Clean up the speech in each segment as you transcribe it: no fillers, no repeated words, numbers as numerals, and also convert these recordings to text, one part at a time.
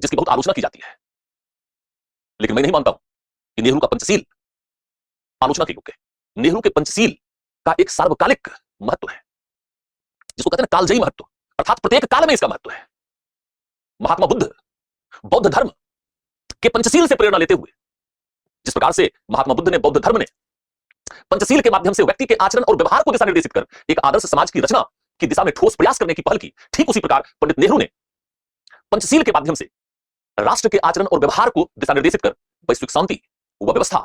जिसकी बहुत आलोचना की जाती है, लेकिन मैं नहीं मानता हूं कि नेहरू का पंचशील आलोचना के योग्य है। नेहरू के पंचशील का एक सार्वकालिक महत्व है, जिसको कहते हैं कालजयी महत्व, अर्थात प्रत्येक काल में इसका महत्व है। महात्मा बुद्ध बौद्ध धर्म के पंचशील से प्रेरणा लेते हुए, जिस प्रकार से महात्मा बुद्ध ने, बौद्ध धर्म ने पंचशील के माध्यम से व्यक्ति के आचरण और व्यवहार को दिशा निर्देशित कर एक आदर्श समाज की रचना की दिशा में ठोस प्रयास करने की पहल की, ठीक उसी प्रकार पंडित नेहरू ने पंचशील के माध्यम से राष्ट्र के आचरण और व्यवहार को दिशा निर्देशित कर वैश्विक शांति व व्यवस्था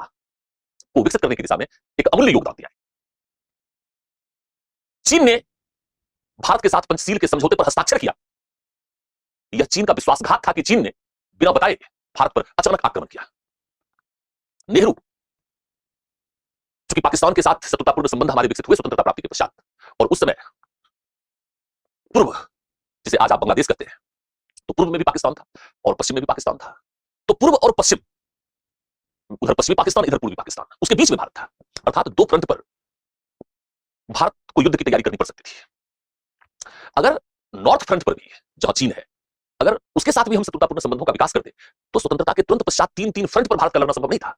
को विकसित करने की दिशा में एक अमूल्य योगदान दिया है। चीन ने भारत के साथ पंचशील के समझौते पर हस्ताक्षर किया। यह चीन का विश्वासघात था कि चीन ने बिना बताए भारत पर अचानक आक्रमण किया। नेहरू, चूंकि पाकिस्तान के साथ शत्रुतापूर्ण संबंध हमारे विकसित हुए स्वतंत्रता प्राप्ति के पश्चात, और उस समय पूर्व, जिसे आज आप बांग्लादेश कहते हैं, तो पूर्व में भी पाकिस्तान था और पश्चिम में भी पाकिस्तान था। तो पूर्व और पश्चिम, उधर पश्चिमी पाकिस्तान, इधर पूर्वी पाकिस्तान, उसके बीच में भारत था। अर्थात दो फ्रंट पर भारत को युद्ध की तैयारी करनी पड़ सकती थी। अगर नॉर्थ फ्रंट पर भी, जहां चीन है, अगर उसके साथ भी हम शत्रुतापूर्ण संबंधों का विकास करते, तो स्वतंत्रता के तुरंत पश्चात तीन फ्रंट पर भारत का लड़ना संभव नहीं था।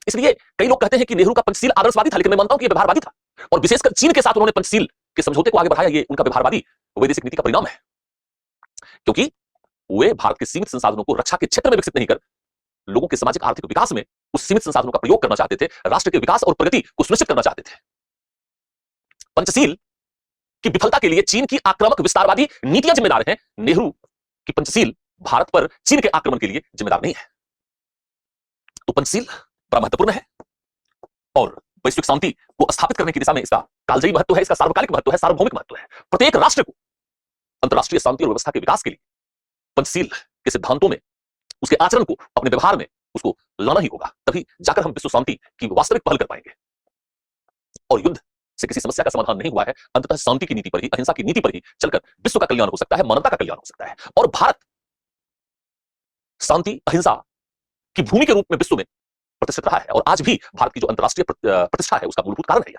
इसलिए कई लोग कहते हैं कि नेहरू का पंचशील आदर्शवादी था, लेकिन मैं मानता हूं कि यह व्यवहारवादी था, और विशेषकर चीन के साथ उन्होंने पंचशील के समझौते को आगे बढ़ाया। ये उनका व्यवहारवादी वैदेशिक नीति का परिणाम है, क्योंकि वे भारत के सीमित संसाधनों को रक्षा के क्षेत्र में विकसित नहीं कर लोगों के सामाजिक आर्थिक विकास में उस सीमित संसाधनों का प्रयोग करना चाहते थे, राष्ट्र के विकास और प्रगति को सुनिश्चित करना चाहते थे। पंचशील की विफलता के लिए चीन की आक्रामक विस्तारवादी नीतियां जिम्मेदार हैं। नेहरू की पंचशील भारत पर चीन के आक्रमण के लिए जिम्मेदार नहीं है। तो पंचशील बड़ा महत्वपूर्ण है, और वैश्विक शांति को स्थापित करने की दिशा में इसका कालजयी महत्व है, इसका सार्वकालिक महत्व है, सार्वभौमिक महत्व है। प्रत्येक राष्ट्र को अंतरराष्ट्रीय शांति और व्यवस्था के विकास के लिए पंचशील के सिद्धांतों में, उसके आचरण को, अपने व्यवहार में उसको लाना ही होगा। तभी जाकर हम विश्व शांति की वास्तविक पहल कर पाएंगे। और युद्ध से किसी समस्या का समाधान नहीं हुआ है। अंततः शांति की नीति पर ही, अहिंसा की नीति पर ही चलकर विश्व का कल्याण हो सकता है, मानवता का कल्याण हो सकता है। और भारत शांति, अहिंसा की भूमि के रूप में विश्व में प्रतिष्ठित रहा है, और आज भी भारत की जो अंतरराष्ट्रीय प्रतिष्ठा है, उसका मूलभूत कारण है।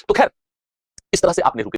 तो खैर, इस तरह से आप नेहरू